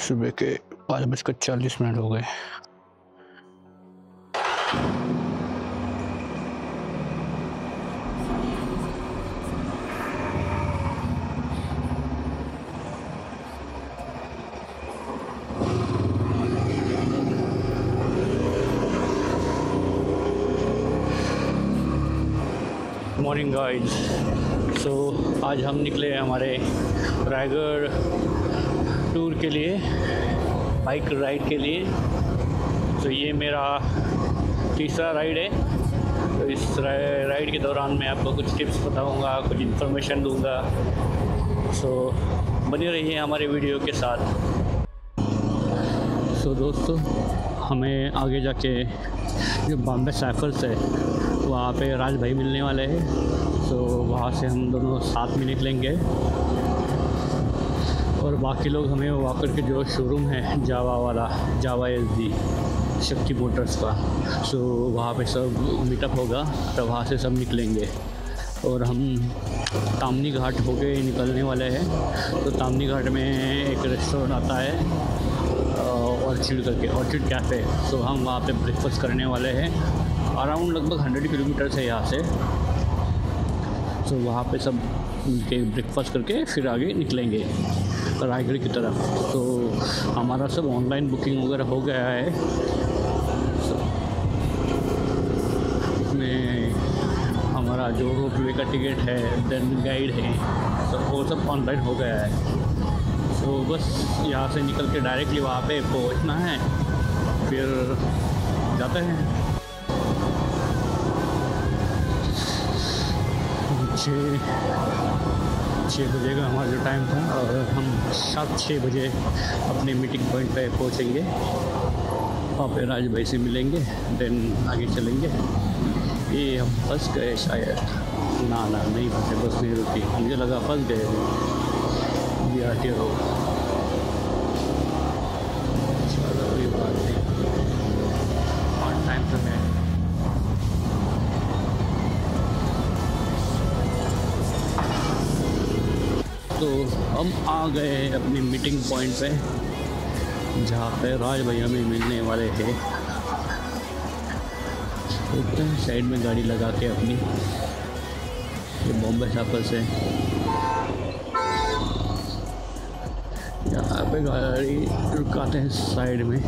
सुबह के 5:40 हो गए। Morning guys. सो आज हम निकले हैं हमारे रायगढ़ टूर के लिए, बाइक राइड के लिए। तो ये मेरा तीसरा राइड है। तो इस राइड के दौरान मैं आपको कुछ टिप्स बताऊंगा, कुछ इन्फॉर्मेशन दूंगा। सो बने रहिए हमारे वीडियो के साथ। सो दोस्तों, हमें आगे जाके जो बॉम्बे साइफर्स है वहाँ पे राज भाई मिलने वाले हैं। तो वहाँ से हम दोनों साथ में निकलेंगे और बाकी लोग हमें वॉकर के जो शोरूम है जावा वाला, जावा SD शक्ति मोटर्स का, सो वहाँ पे सब मीटअप होगा। तो वहाँ से सब निकलेंगे और हम तामनी घाट होके निकलने वाले हैं। तो तामनी घाट में एक रेस्टोरेंट आता है ऑर्चिड करके, ऑर्चिड कैफ़े। तो हम वहाँ पे ब्रेकफास्ट करने वाले हैं। अराउंड लगभग 100 किलोमीटर है यहाँ से। तो वहाँ पे सब के ब्रेकफास्ट करके फिर आगे निकलेंगे रायगढ़ की तरफ। तो हमारा सब ऑनलाइन बुकिंग वगैरह हो गया है। उसमें हमारा जो रोपवे का टिकट है, देन गाइड है, तो वो सब ऑनलाइन हो गया है। तो बस यहाँ से निकल के डायरेक्टली वहाँ पे पहुँचना है, फिर जाते हैं। 6 बजे का हमारा जो टाइम था और हम 7-6 बजे अपने मीटिंग पॉइंट पे पहुंचेंगे। वहाँ पे राज भाई से मिलेंगे, देन आगे चलेंगे। ये हम फंस गए शायद, ना नहीं फंसे, बस नहीं रुकी। मुझे लगा फंस गए BRT रोड। चलो कोई बात नहीं, और टाइम तो है। तो हम आ गए अपनी मीटिंग पॉइंट पे, जहाँ पे राज भैया हमें मिलने वाले हैं। तो साइड में गाड़ी लगा के अपनी, ये बॉम्बे साइफर से यहाँ पे गाड़ी रुकाते हैं साइड में।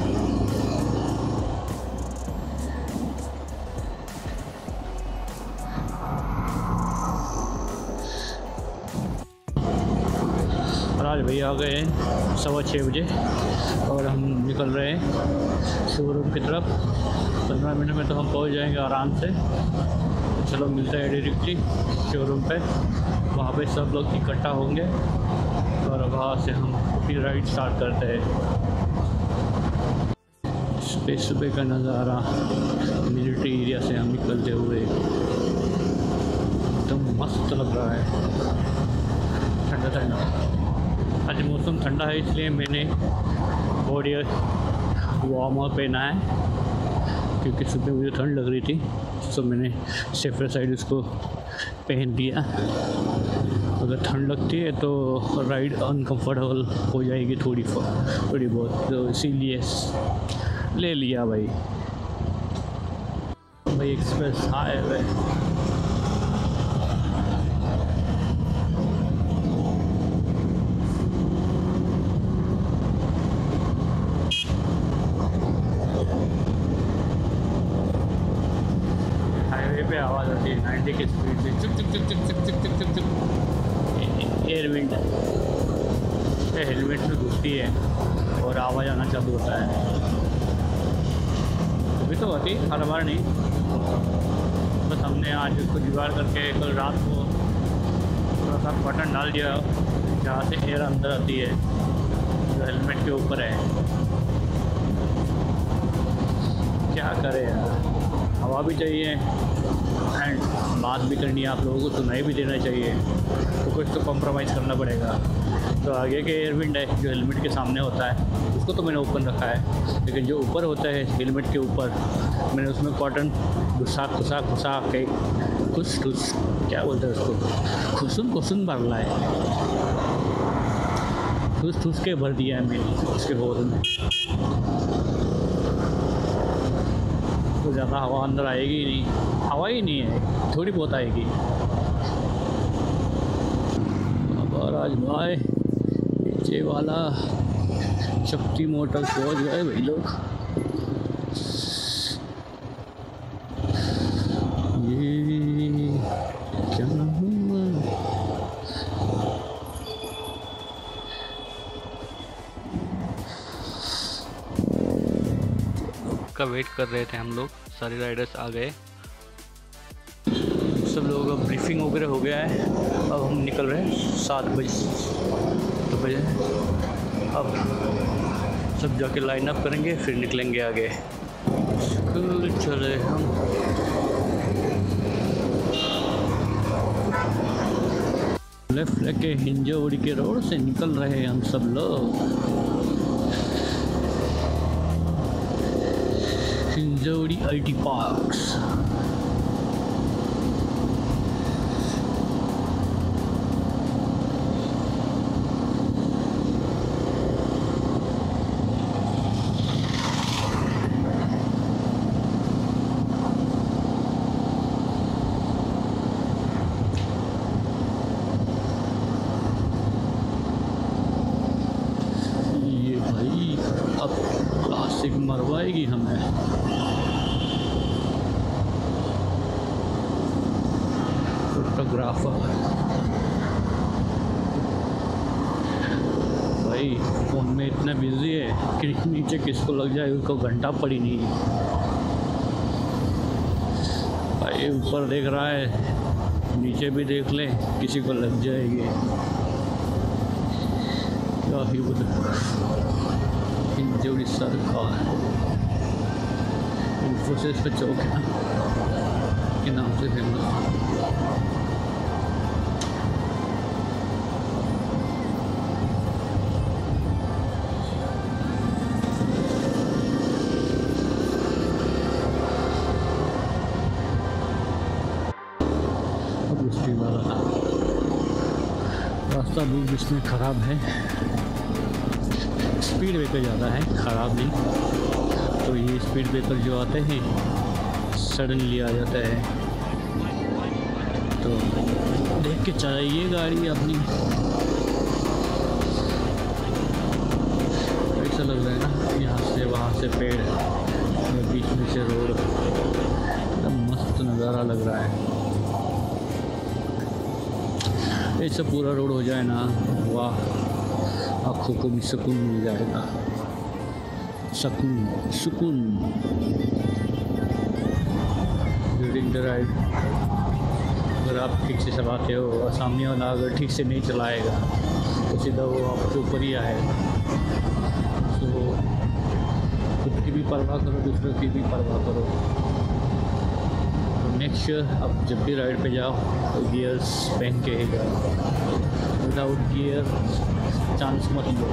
राज भैया आ गए हैं 6:15 बजे और हम निकल रहे हैं शोरूम की तरफ। 15 मिनट में तो हम पहुंच जाएंगे आराम से। तो चलो मिलते हैं डायरेक्टली शोरूम पे। वहाँ पे सब लोग इकट्ठा होंगे और वहाँ से हम अपनी राइड स्टार्ट करते हैं। सुबह का नज़ारा, मिलिट्री एरिया से हम निकलते हुए, एकदम मस्त लग रहा है, ठंडा ठंडा। आज मौसम ठंडा है इसलिए मैंने बॉडी वार्मर पहना है, क्योंकि सुबह मुझे ठंड लग रही थी। तो मैंने सेफर साइड इसको पहन लिया। अगर ठंड लगती है तो राइड अनकंफर्टेबल हो जाएगी थोड़ी बहुत, तो इसीलिए ले लिया भाई एक्सप्रेस हाईवे। पे आवाज़ आती है 90 की स्पीड से, चुक चुक चुक चुक चुक चुक चुक चुक चुक। एयर विंड हेलमेट में घुसती है और आवाज़ आना चालू होता है। अभी तो होती हर बार नहीं, बस हमने आज उसको जुगाड़ करके कल रात को थोड़ा सा बटन डाल दिया जहाँ से एयर अंदर आती है, जो हेलमेट के ऊपर है। क्या करें यार, हवा भी चाहिए एंड बात भी करनी है, आप लोगों को सुनाई भी देना चाहिए, तो कुछ तो कॉम्प्रोमाइज़ करना पड़ेगा। तो आगे के एयर विंड है जो हेलमेट के सामने होता है, उसको तो मैंने ओपन रखा है, लेकिन जो ऊपर होता है हेलमेट के ऊपर, मैंने उसमें कॉटन घुसा के खुश क्या बोलते हैं उसको, खुशन भरना है। ठूस ठूस के भर दिया है मैंने उसके बोर में, तो ज़्यादा हवा अंदर आएगी ही नहीं, हवा ही नहीं है, थोड़ी बहुत आएगी। राज भाई नीचे वाला शक्ति मोटर्स पहुँच गए भाई लोग। ये क्या हुआ? का वेट कर रहे थे हम लोग, सारे राइडर्स आ गए, सब लोगों का ब्रीफिंग वगैरह हो गया है। अब हम निकल रहे हैं 7 बजे। अब सब जाके लाइन अप करेंगे, फिर निकलेंगे आगे। चले हम लेफ्ट लेके हिंजौड़ी के रोड से निकल रहे हैं हम सब लोग। हिंजौड़ी IT पार्क्स। अब क्लासिक मरवाएगी हमें। फोटोग्राफर भाई फ़ोन में इतना बिजी है कि नीचे किसको लग जाए उसको घंटा पड़ी नहीं। भाई ऊपर देख रहा है, नीचे भी देख ले, किसी को लग जाएगी। क्या ही हिंजौड़ी सरकार इन्फोसिस पे चौक है ना के नाम से फेमस। अब उसकी वाला रास्ता भी जिसमें ख़राब है, स्पीड ब्रेकर ज़्यादा है, ख़राब नहीं। तो ये स्पीड ब्रेकर जो आते हैं सडनली आ जाता है, तो देख के चलाइए गाड़ी अपनी। ऐसा लग रहा है ना, यहाँ से वहाँ से पेड़ और बीच में से रोड, एकदम मस्त नज़ारा लग रहा है। ऐसा पूरा रोड हो जाए ना, वाह, आँखों को भी सुकून मिल जाएगा। सुकून ड्यूरिंग द राइड। अगर आप ठीक से चलाते हो और सामने वाला अगर ठीक से नहीं चलाएगा तो सीधा वो आपके ऊपर ही आएगा। तो खुद की भी परवाह करो, दूसरों की भी परवाह करो। तो नेक्स्ट आप जब भी राइड पे जाओ तो गियर्स पहन के ही जाओ, विदाउट गियर चांस मत लो।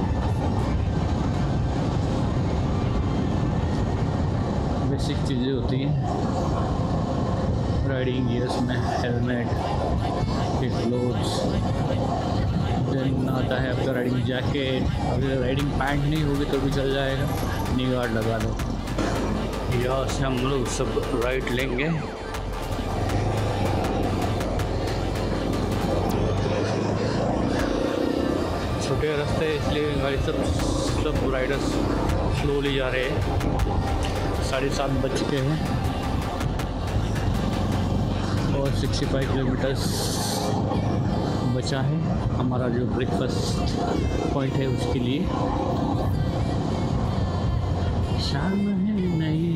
बेसिक चीज़ें होती हैं राइडिंग गियर्स में, हेलमेट, ग्लोव्स, देन आता है आपका राइडिंग जैकेट। अगर राइडिंग पैंट नहीं होगी तो भी चल जाएगा, नी गार्ड लगा लो। यहाँ से हम लोग सब राइड लेंगे। छोटे रास्ते इसलिए गाड़ी सब राइडर्स स्लोली जा रहे हैं। 7:30 बज चुके हैं और 65 किलोमीटर्स बचा है हमारा जो ब्रेकफास्ट पॉइंट है उसके लिए। शाम है नहीं,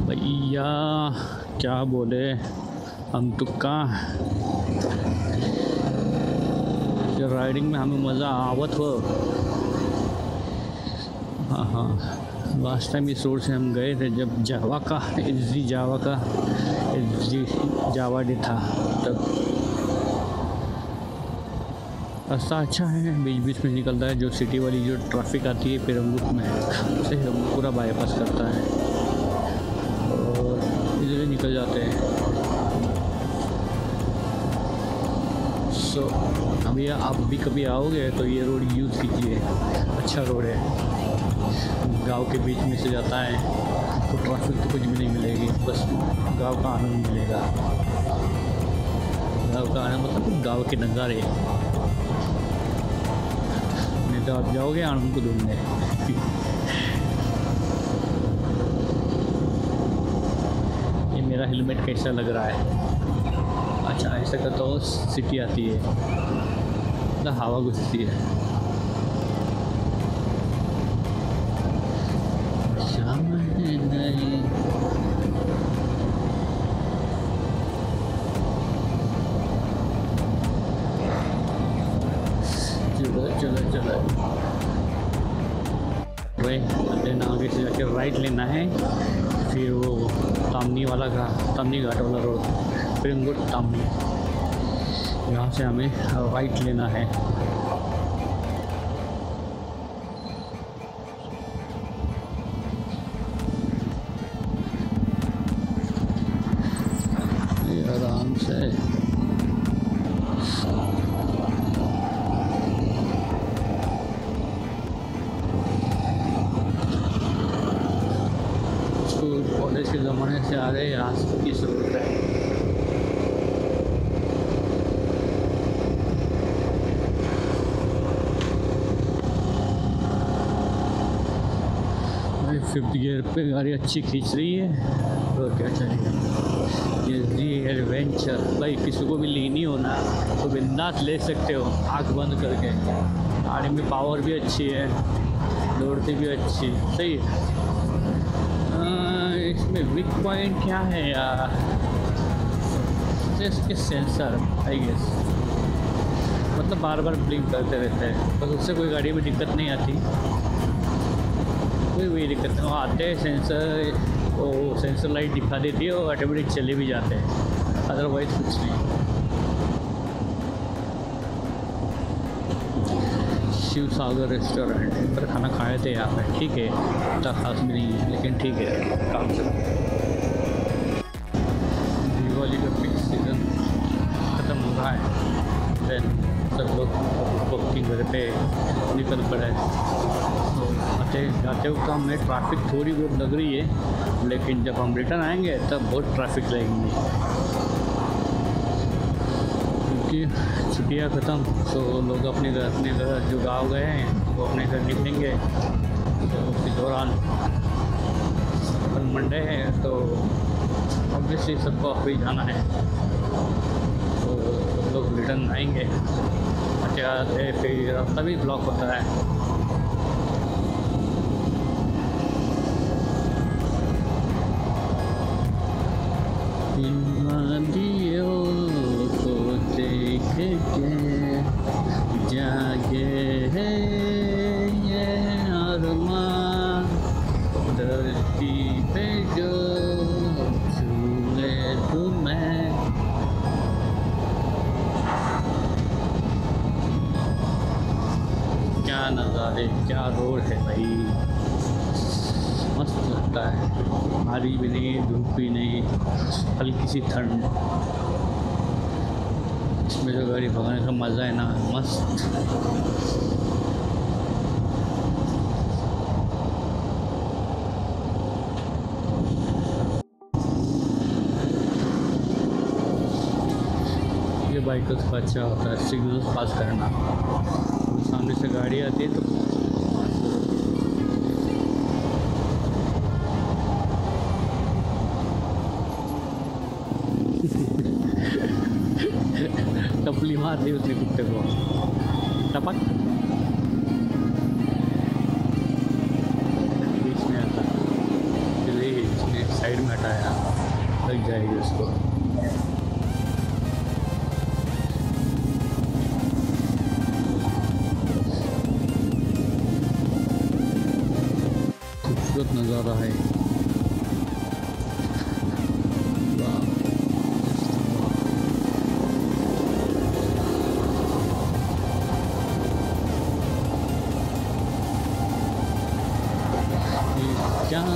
भैया क्या बोले हम तो कहाँ राइडिंग में हमें मज़ा आवत हो। हाँ, लास्ट टाइम इस रोड से हम गए थे जब जावा डे था तब। रास्ता अच्छा है, बीच बीच में निकलता है, जो सिटी वाली जो ट्रैफिक आती है पेरम्बुक में उसे हम पूरा बाईपास करता है और इधर निकल जाते हैं। सो अभी आप भी कभी आओगे तो ये रोड यूज़ कीजिए, अच्छा रोड है, गांव के बीच में से जाता है तो ट्रैफिक तो कुछ भी नहीं मिलेगी, बस गांव का आनंद मिलेगा। गांव का आनंद मतलब गांव के नज़ारे, नहीं तो आप जाओगे आनंद को ढूंढने। ये मेरा हेलमेट कैसा लग रहा है? अच्छा ऐसा करता हूँ, सिटी आती है मतलब हवा घुसती है। नहीं चलो लेना, आगे से जाके राइट लेना है, फिर वो तामनी घाट वाला रोड, फिर तामनी, यहाँ से हमें राइट लेना है। आराम से स्कूल कॉलेज के ज़माने से आ रहे हैं यहाँ इस रोड पे। 5th गियर पे गाड़ी अच्छी खींच रही है और क्या चाहिए। ये एडवेंचर भाई, किसी को भी लेनी हो ना तो बिंदास ले सकते हो आँख बंद करके। गाड़ी में पावर भी अच्छी है, दौड़ती भी अच्छी, सही है। इसमें वीक पॉइंट क्या है यार? इसके सेंसर आई गेस, मतलब बार बार ब्लिंक करते रहते हैं, बस उससे कोई गाड़ी में दिक्कत नहीं आती, कोई दिक्कत नहीं। वो आते हैं सेंसर, वो सेंसर लाइट दिखा देती है और ऑटोमेटिक चले भी जाते हैं, अदरवाइज कुछ नहीं। शिव सागर रेस्टोरेंट पर खाना खाए थे यहाँ पे, ठीक है, इतना खास भी नहीं है लेकिन ठीक है, काम चला। दिवाली का पिक सीज़न ख़त्म हो रहा है, देन सब लोग अपनी घर पे निकल पड़े। तो आते जाते वक्त हमें ट्रैफिक थोड़ी बहुत लग रही है, लेकिन जब हम रिटर्न आएंगे तब बहुत ट्रैफिक लगेंगी, क्योंकि छुट्टियाँ ख़त्म, तो लोग अपने घर जो गाँव गए हैं वो अपने घर निकलेंगे। तो उसके दौरान मंडे है तो ऑब्वियसली सबको ऑफिस जाना है, तो लोग रिटर्न आएंगे, आते आते फिर रास्ता भी ब्लॉक होता है। जागे है ये अरमान धरती पे जो छूए तुम्हें। क्या नज़ारे, क्या रोड है भाई, मस्त लगता है, भारी भी नहीं, धूप भी नहीं, हल्की सी ठंड। इसमें जो गाड़ी भगाने का मज़ा है ना, मस्त। ये बाइक का तो अच्छा होता है सिग्नल पास करना, सामने से गाड़ी आती है तो टपली मार दी उसने कुत्ते को, टपक बीच में आता, इसने साइड में हटाया, लग जाएगी उसको। खूबसूरत नज़ारा है। क्या हो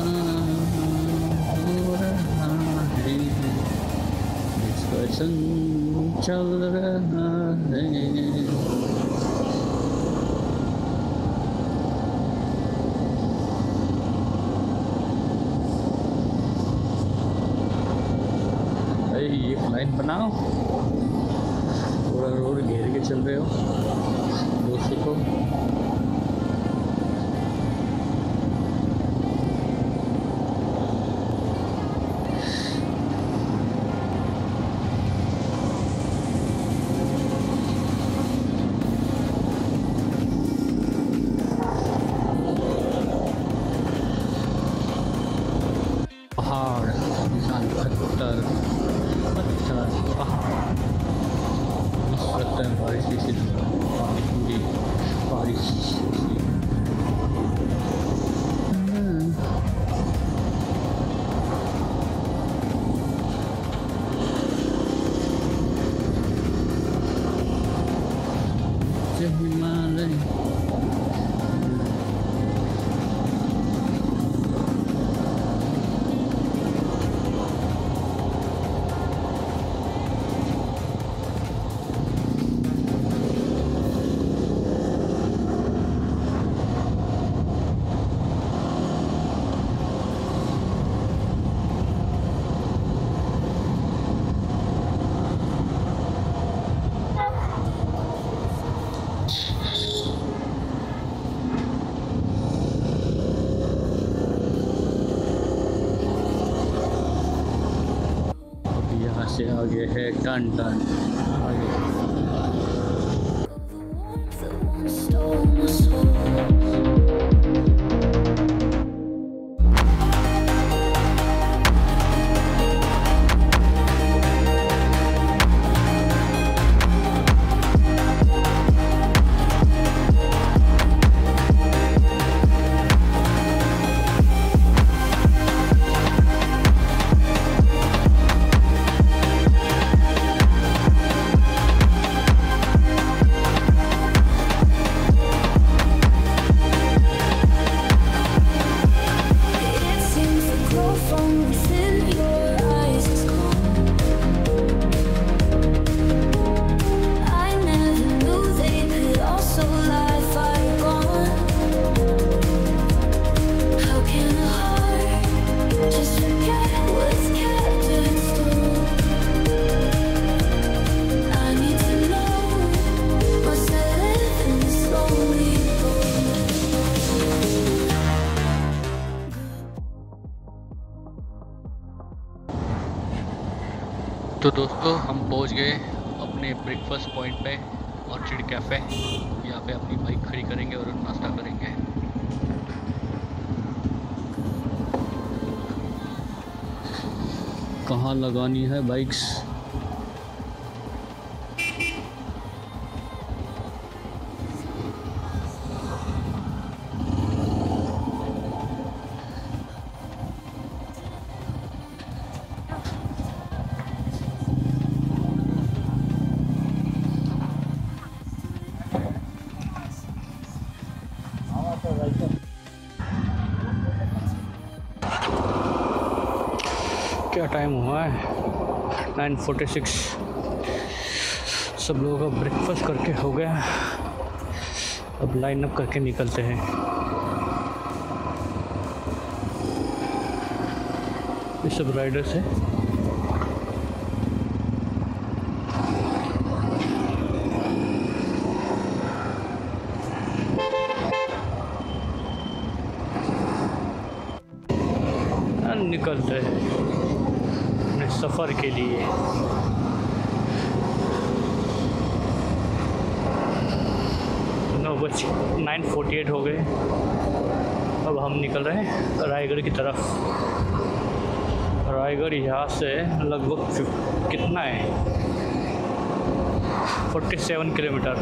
रहा है, डिस्कशन चल रहा है। एक लाइन बनाओ, पूरा रोड घेर के चल रहे हो दोस्तों को। पहाड़, इंसान पत्थर पत्थर पहाड़, लगता है बारिश की पूरी बारिश। हिमालय से आगे है टन टन आगे। तो दोस्तों हम पहुंच गए अपने ब्रेकफास्ट पॉइंट पे, ऑर्चिड कैफ़े। यहाँ पे अपनी बाइक खड़ी करेंगे और नाश्ता करेंगे। कहाँ लगानी है बाइक्स? क्या टाइम हुआ है? 9:46। सब लोगों का ब्रेकफास्ट करके हो गया। अब लाइन अप करके निकलते हैं। ये सब राइडर्स हैं। निकलते हैं अपने सफ़र के लिए। तो 9:48 हो गए। अब हम निकल रहे हैं रायगढ़ की तरफ। रायगढ़ यहाँ से लगभग कितना है? 47 किलोमीटर।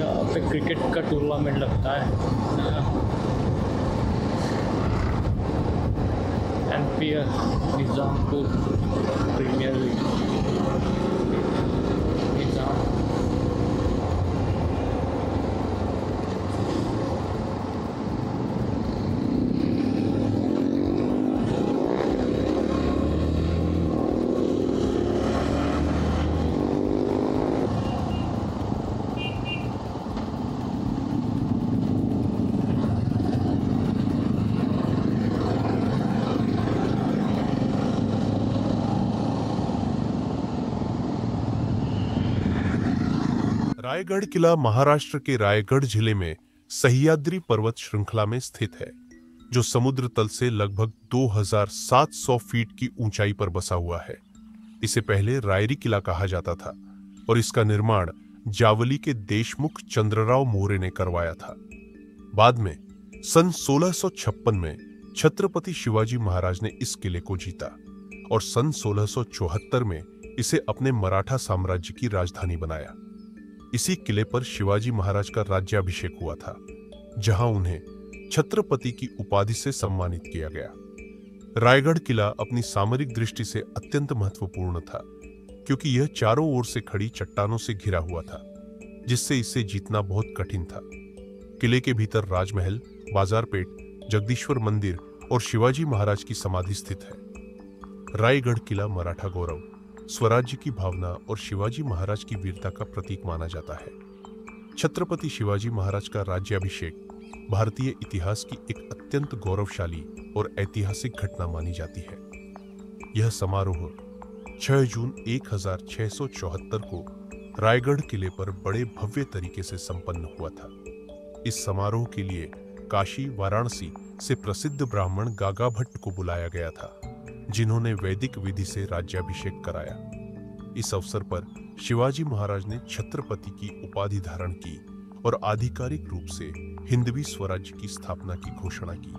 यहाँ पे क्रिकेट का टूर्नामेंट लगता है, एनपीएल निज़ामपुर प्रीमियर लीग। निज़ाम रायगढ़ किला महाराष्ट्र के रायगढ़ जिले में सह्याद्री पर्वत श्रृंखला में स्थित है, जो समुद्र तल से लगभग 2700 फीट की ऊंचाई पर बसा हुआ है। इसे पहले रायरी किला कहा जाता था और इसका निर्माण जावली के देशमुख चंद्रराव मोरे ने करवाया था। बाद में सन 1656 में छत्रपति शिवाजी महाराज ने इस किले को जीता और सन 1674 में इसे अपने मराठा साम्राज्य की राजधानी बनाया। इसी किले पर शिवाजी महाराज का राज्याभिषेक हुआ था, जहां उन्हें छत्रपति की उपाधि से सम्मानित किया गया। रायगढ़ किला अपनी सामरिक दृष्टि से अत्यंत महत्वपूर्ण था, क्योंकि यह चारों ओर से खड़ी चट्टानों से घिरा हुआ था, जिससे इसे जीतना बहुत कठिन था। किले के भीतर राजमहल, बाजारपेट, जगदीश्वर मंदिर और शिवाजी महाराज की समाधि स्थित है। रायगढ़ किला मराठा गौरव, स्वराज्य की भावना और शिवाजी महाराज की वीरता का प्रतीक माना जाता है। छत्रपति शिवाजी महाराज का राज्याभिषेक भारतीय इतिहास की एक अत्यंत गौरवशाली और ऐतिहासिक घटना मानी जाती है। यह समारोह 6 जून 1674 को रायगढ़ किले पर बड़े भव्य तरीके से संपन्न हुआ था। इस समारोह के लिए काशी, वाराणसी से प्रसिद्ध ब्राह्मण गागा भट्ट को बुलाया गया था, जिन्होंने वैदिक विधि से राज्याभिषेक कराया। इस अवसर पर शिवाजी महाराज ने छत्रपति की उपाधि धारण की और आधिकारिक रूप से हिंदवी स्वराज्य की स्थापना की घोषणा की।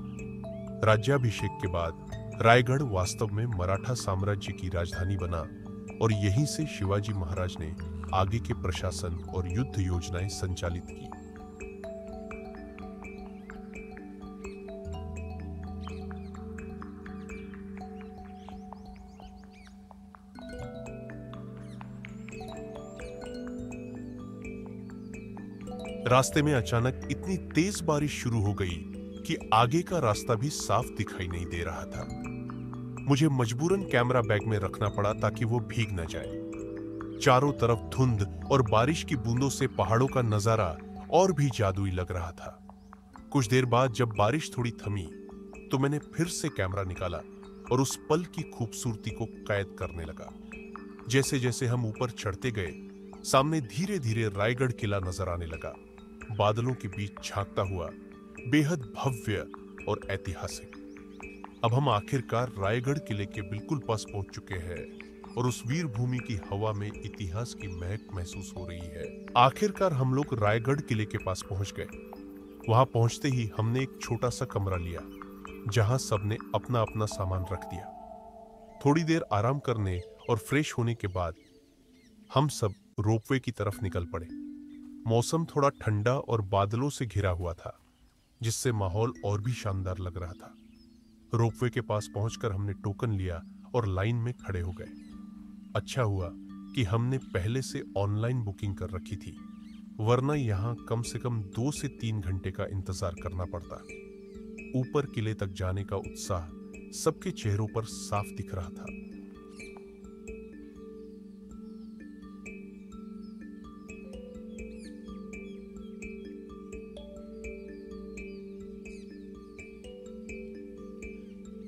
राज्याभिषेक के बाद रायगढ़ वास्तव में मराठा साम्राज्य की राजधानी बना और यहीं से शिवाजी महाराज ने आगे के प्रशासन और युद्ध योजनाएं संचालित की। रास्ते में अचानक इतनी तेज बारिश शुरू हो गई कि आगे का रास्ता भी साफ दिखाई नहीं दे रहा था। मुझे मजबूरन कैमरा बैग में रखना पड़ा ताकि वो भीग न जाए। चारों तरफ धुंध और बारिश की बूंदों से पहाड़ों का नजारा और भी जादुई लग रहा था। कुछ देर बाद जब बारिश थोड़ी थमी तो मैंने फिर से कैमरा निकाला और उस पल की खूबसूरती को कैद करने लगा। जैसे जैसे हम ऊपर चढ़ते गए, सामने धीरे धीरे रायगढ़ किला नजर आने लगा, बादलों के बीच झांकता हुआ, बेहद भव्य और ऐतिहासिक। अब हम आखिरकार रायगढ़ किले के बिल्कुल पास पहुंच चुके हैं और उस वीर भूमि की हवा में इतिहास की महक महसूस हो रही है। आखिरकार हम लोग रायगढ़ किले के पास पहुंच गए। वहां पहुंचते ही हमने एक छोटा सा कमरा लिया, जहां सबने अपना अपना सामान रख दिया। थोड़ी देर आराम करने और फ्रेश होने के बाद हम सब रोपवे की तरफ निकल पड़े। मौसम थोड़ा ठंडा और बादलों से घिरा हुआ था, जिससे माहौल और भी शानदार लग रहा था। रोपवे के पास पहुंचकर हमने टोकन लिया और लाइन में खड़े हो गए। अच्छा हुआ कि हमने पहले से ऑनलाइन बुकिंग कर रखी थी, वरना यहाँ कम से कम 2 से 3 घंटे का इंतजार करना पड़ता। ऊपर किले तक जाने का उत्साह सबके चेहरों पर साफ दिख रहा था।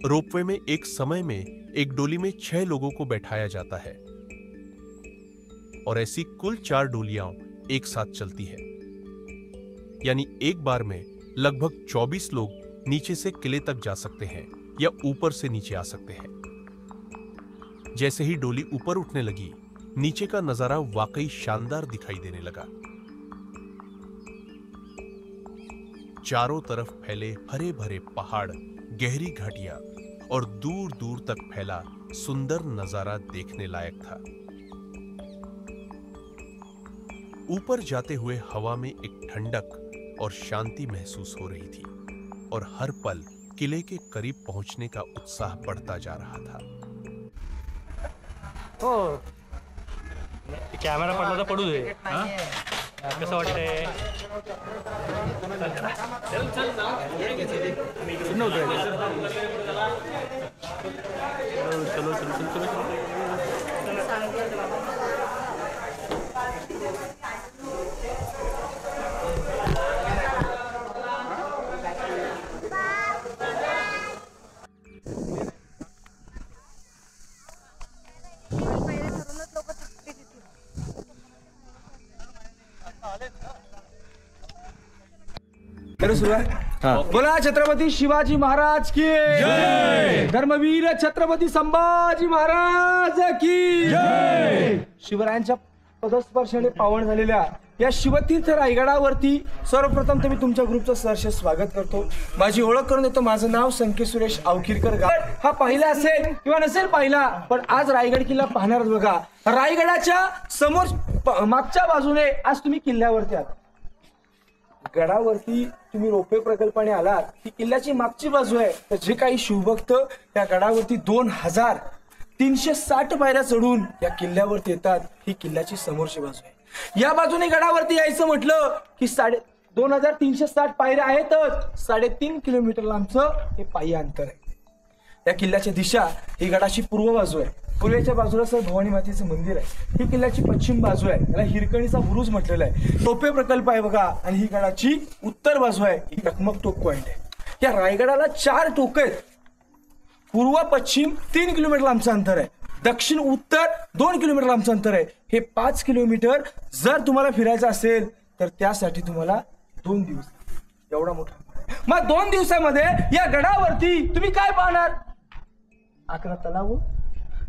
रोपवे में एक समय में एक डोली में 6 लोगों को बैठाया जाता है और ऐसी कुल 4 डोलियां एक साथ चलती है। यानी एक बार में लगभग 24 लोग नीचे से किले तक जा सकते हैं या ऊपर से नीचे आ सकते हैं। जैसे ही डोली ऊपर उठने लगी, नीचे का नजारा वाकई शानदार दिखाई देने लगा। चारों तरफ फैले हरे भरे पहाड़, गहरी घाटियां और दूर दूर तक फैला सुंदर नजारा देखने लायक था। ऊपर जाते हुए हवा में एक ठंडक और शांति महसूस हो रही थी और हर पल किले के करीब पहुंचने का उत्साह बढ़ता जा रहा था। हो कॅमेरा पडला तर पडू दे। कसं वाटतंय? चलो चलो चलो चलो बोला छत्रपती शिवाजी महाराज की जय। धर्मवीर छत्रपती संभाजी महाराज की जय। शिवरायांच्या पदस्पर्शाने पावन झालेल्या या शिवतीर्थ रायगडावरती सर्वप्रथम तर मी तुमच्या ग्रुपचं सहर्ष स्वागत करतो। माझी ओळख करून देतो। माझं नाव संकेत सुरेश अवखिरकर। हा पाहिला असेल किंवा नसेल पाहिला, पण आज रायगड किल्ला पाहणार बघा। रायगडाच्या समोर मागच्या बाजूने आज तुम्ही किल्ल्यावरती आहात। गडावरती तुम्ही रोपवे प्रकल्पाने आलात, ही किल्ल्याची मागची बाजू आहे। तर जे काही शिवभक्त या गडावरती 2360 पायऱ्या चढून या किल्ल्यावरती येतात, ही किल्ल्याची समोरची बाजू आहे। या बाजूने गडावरती यायचं म्हटलं की 2360 पायऱ्या आहेतच, 3.5 किलोमीटर लांबचं हे पायी अंतर आहे। या किल्ल्याची दिशा ही गडाची पूर्व बाजू आहे। पूर्वेच्या बाजूला सर भवानी मातेचं मंदिर आहे। ही किल्ल्याची पश्चिम बाजू आहे, याला हिरकणीचा बुरुज म्हटलेला आहे। रोपवे प्रकल्प आहे बघा, आणि ही गडाची उत्तर बाजू आहे, ही टकमक टोक पॉइंट आहे। या रायगडाला 4 टोक आहेत। पूर्व पश्चिम 3 किलोमीटर लांबचं अंतर आहे, दक्षिण उत्तर 2 किलोमीटर लांबचं अंतर आहे। हे 5 किलोमीटर जर तुम्हाला फिरायचं असेल तर त्यासाठी तुम्हाला 2 दिवस एवढा मोठा। मग 2 दिवसामध्ये या गडावरती तुम्ही काय पाहणार? 11 तलाव,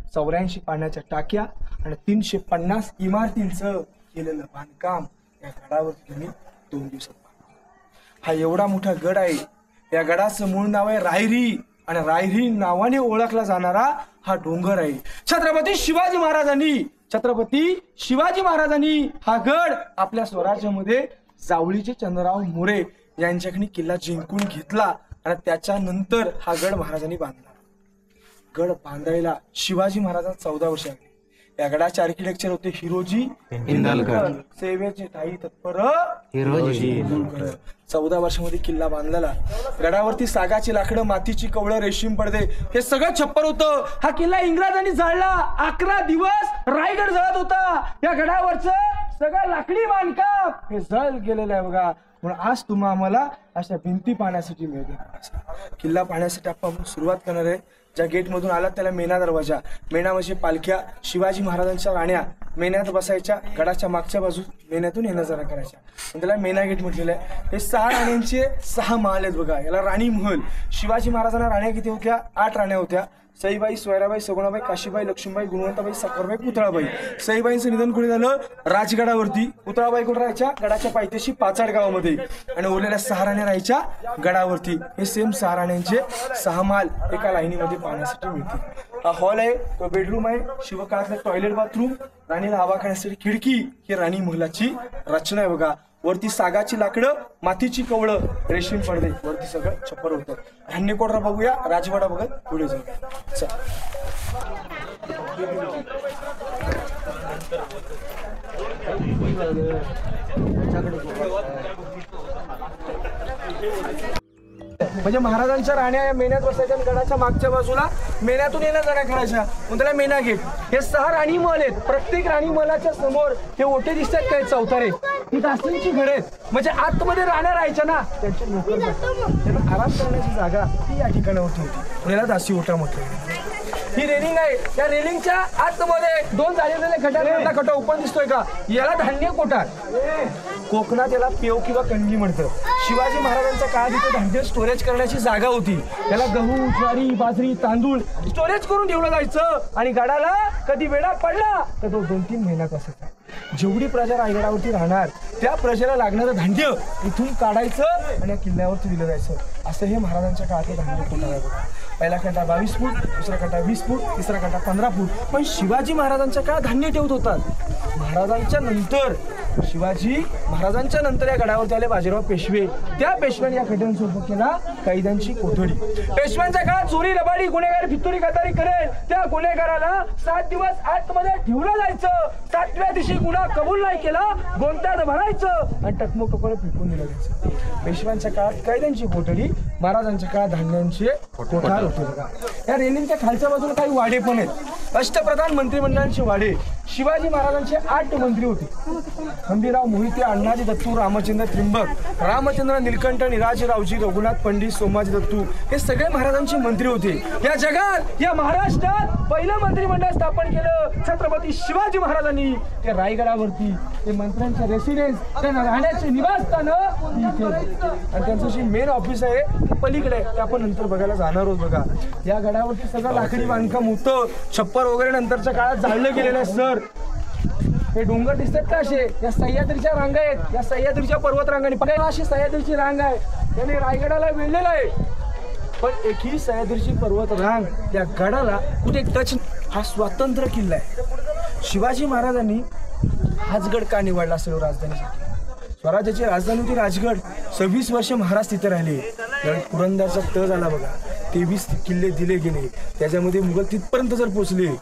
84 पाण्याच्या टाक्या आणि 350 इमारतींचं केलेलं बांधकाम या गडावरती तुम्ही 2 दिवसात पाहणार। हा एवढा मोठा गड आहे। या गडाचं मूळ नाव आहे रायरी, आणि रायरी नावाने ओळखला जाणारा हा डोंगर आहे। छत्रपती शिवाजी महाराजांनी हा गड आपल्या स्वराज्यामध्ये जावळीचे चंद्रराव मोरे यांच्याकडे किल्ला जिंकून घेतला, आणि त्याच्यानंतर हा गड महाराजांनी बांधला। गड बांधायला शिवाजी महाराजांना 14 वर्ष लागली। या गडाचे आर्किटेक्चर होते हिरोजी इंदालकर, सेवेचे ठाई तत्पर हिरोजी इंदालकर। 14 वर्षामध्ये किल्ला बांधलेला। गडावरती सागाची लाकडं, मातीची कवळं, रेशीम पडदे हे सगळं छप्पर होतं। हा किल्ला इंग्रजांनी जाळला। 11 दिवस रायगड जळत होता। या गडावरचं सगळं लाकडी बांधकाम हे जळ गेलेलं आहे बघा। म्हणून आज तुम्हा आम्हाला अशा भिंती पाहण्यासाठी मिळते। किल्ला पाहण्यासाठी आपण सुरुवात करणार आहे। ज्या गेट मधून आलात त्याला मेना दरवाजा, मेना म्हणजे पालख्या, शिवाजी महाराजांच्या राण्या मेन्यात बसायच्या। गडाच्या मागच्या बाजू मेन्यातून येणं जाणं करायच्या, त्याला मेना गेट म्हटलेलं आहे। हे 6 राण्यांचे 6 महल आहेत बघा, याला राणी महल। शिवाजी महाराजांना राण्या किती होत्या? 8 राण्या होत्या। सईबाई, सोयराबाई, सगुणाबाई, काशीबाई, लक्ष्मीबाई, गुणवंताबाई, साखरबाई, पुतळाबाई। सईबाईंचं निधन कुठे झालं? राजगडावरती। पुतळाबाई कुठे राहायच्या? गडाच्या पायथ्याशी पाचाड गावामध्ये, आणि उरलेल्या 6 राण्या राहायच्या गडावरती। हे सेम 6 राण्यांचे 6 महल एका लाईनीमध्ये पाहण्यासाठी मिळतील। हा हॉल आहे, तो बेडरूम आहे, शिवकाळातलं टॉयलेट बाथरूम, राणीला हवा खाण्यासाठी खिडकी, ही राणी महलाची रचना आहे बघा। वरती सागाची लाकडं, मातीची कवळं, रेशीम पडदे, वरती सगळं छप्पर होतं। धान्य कोठरा बघूया, राजवाडा बघत पुढे जाऊया। म्हणजे महाराजांच्या राण्या मेन्यात बसायच्या, गडाच्या मागच्या बाजूला मेन्यातून येण्या जाण्या करायच्या, म्हणून त्याला मेना गेट। हे 6 राणी महल आहेत। प्रत्येक राणी महलाच्या समोर हे ओटे दिसतात काय? चौतारे, ही दासींची घरे आहेत। म्हणजे आतमध्ये राण्या राहायच्या ना, त्यांचे नोकर त्यांना आराम करण्याची जागा ती या ठिकाणावरती होती, याला दासी ओटा म्हटलं। ही रेलिंग आहे, या रेलिंगच्या आतमध्ये 2 झालेले खड्ड्यातला खड्डा ओपन दिसतोय का? याला धान्य कोठार, कोकणात याला पेव किंवा कणगी म्हणतात। शिवाजी महाराजांच्या काळात इथे धान्य स्टोरेज करण्याची जागा होती। याला गहू, ज्वारी, बाजरी, तांदूळ स्टोरेज करून ठेवलं जायचं, आणि गडाला कधी वेळा पडला तर तो 2-3 महिन्यात असायचा। जेवढी प्रजा रायगडावरती राहणार त्या प्रजेला लागणारं धान्य इथून काढायचं आणि या किल्ल्यावरती दिलं जायचं। असं हे महाराजांच्या काळातलं धान्य कोठार आहे बघा। पहिला खड्डा 22 फूट, दुसरा खड्डा 20 फूट, तिसरा खड्डा 15 फूट. पण शिवाजी महाराजांच्या काळात धान्य ठेवत होतात. महाराजांच्या नंतर शिवाजी महाराजांच्या नंतर या गडावरती आले बाजीराव पेशवे. त्या पेशव्यांनी या खड्ड्याचा उपयोग केला कैद्यांची कोठडी. पेशव्यांच्या काळात चोरी लबाडी गुन्हेगार फितुरी गद्दारी करेल त्या गुन्हेगाराला 7 दिवस आतमध्ये ठेवलं जायचं. 7व्या दिवशी गुन्हा कबूल नाही केला गोंत्यात भरायचं आणि टकमक टोकरं फेकून दिलं जायचं. पेशव्यांच्या काळात कैद्यांची कोठडी, महाराजांच्या काळात धान्यांचे कोठार होते. बघा या रेल्वेच्या खालच्या बाजूला काही वाडे पण आहेत. अष्टप्रधान मंत्रिमंडळाचे वाडे. शिवाजी महाराजांचे 8 मंत्री होते. खंबीराव मोहिते, अण्णाजी दत्तू, रामचंद्र त्रिंबक, रामचंद्र निलकंठ, निराजीरावजी, रघुनाथ पंडित, सोमाजी दत्तू हे सगळे महाराजांचे मंत्री होते. या जगात या महाराष्ट्रात पहिलं मंत्रिमंडळ स्थापन केलं छत्रपती शिवाजी महाराजांनी. ते रायगडावरती ते मंत्र्यांचे रेसिडेन्स, त्यांना राहण्याचे निवासस्थान इथे आणि त्यांचं जे मेन ऑफिस आहे पलीकडे ते आपण नंतर बघायला जाणार आहोत. बघा या गडावरती सगळं लाकडी बांधकाम होतं. छप्पर वगैरे नंतरच्या काळात जाळलं गेलेलं आहे. सर हे डोंगर दिसतात का असे, या सह्याद्रीच्या रांगा आहेत. या सह्याद्रीच्या पर्वतरांगांनी बघा अशी सह्याद्रीची रांग आहे, त्याने रायगडाला वेढलेलं आहे. पण एकही सह्याद्रीची पर्वत रांग त्या गडाला कुठे टच. हा स्वातंत्र्य किल्ला आहे. शिवाजी महाराजांनी हाच गड का निवडला असेल राजधानीसाठी? स्वराज्याची राजधानी होती राजगड. 26 वर्ष महाराज तिथे राहिले. पुरंदरचा तह झाला बघा. 23 किल्ले दिले गेले. त्याच्यामध्ये मुघल तिथपर्यंत जर पोहोचले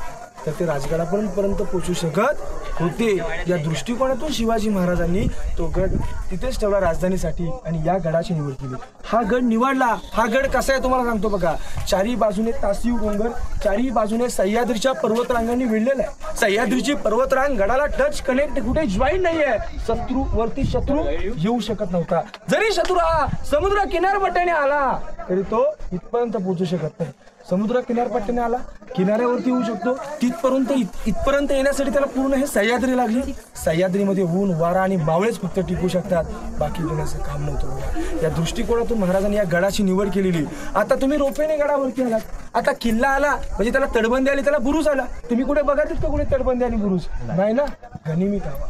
तर ते राजगडापर्यंत पोहोचू शकत होते. या दृष्टिकोनातून शिवाजी महाराजांनी तो गड तिथेच ठेवला राजधानीसाठी आणि या गडाची निवड केली. हा गड निवडला. हा गड कसा आहे तुम्हाला सांगतो बघा. चारी बाजूने तासीव डोंगर, चारी बाजूने सह्याद्रीच्या पर्वतरांगांनी वेढलेला आहे. सह्याद्रीची पर्वतरांग गडाला टच कनेक्ट कुठे जॉईन नाहीये. शत्रू वरती शत्रू येऊ शकत नव्हता. जरी शत्रू हा समुद्र किनारपट्ट्याने आला तरी तो इथपर्यंत पोहोचू शकत नाही. समुद्र किनारपट्ट्याने आला किनाऱ्यावरती येऊ शकतो. इथपर्यंत येण्यासाठी त्याला पूर्ण हे सह्याद्री लागली. सह्याद्रीमध्ये ऊन वारा आणि मावळेच फक्त टिकू शकतात, बाकी येण्याचं काम नव्हतं. या दृष्टिकोनातून महाराजांनी या गडाची निवड केलेली. आता तुम्ही रोपेने गडावरती आलात. आता किल्ला आला म्हणजे त्याला तटबंदी आली, त्याला बुरुज आला. तुम्ही कुठे बघायचं का कुठे तटबंदी आणि बुरुज नाही ना? गनिमी कावा.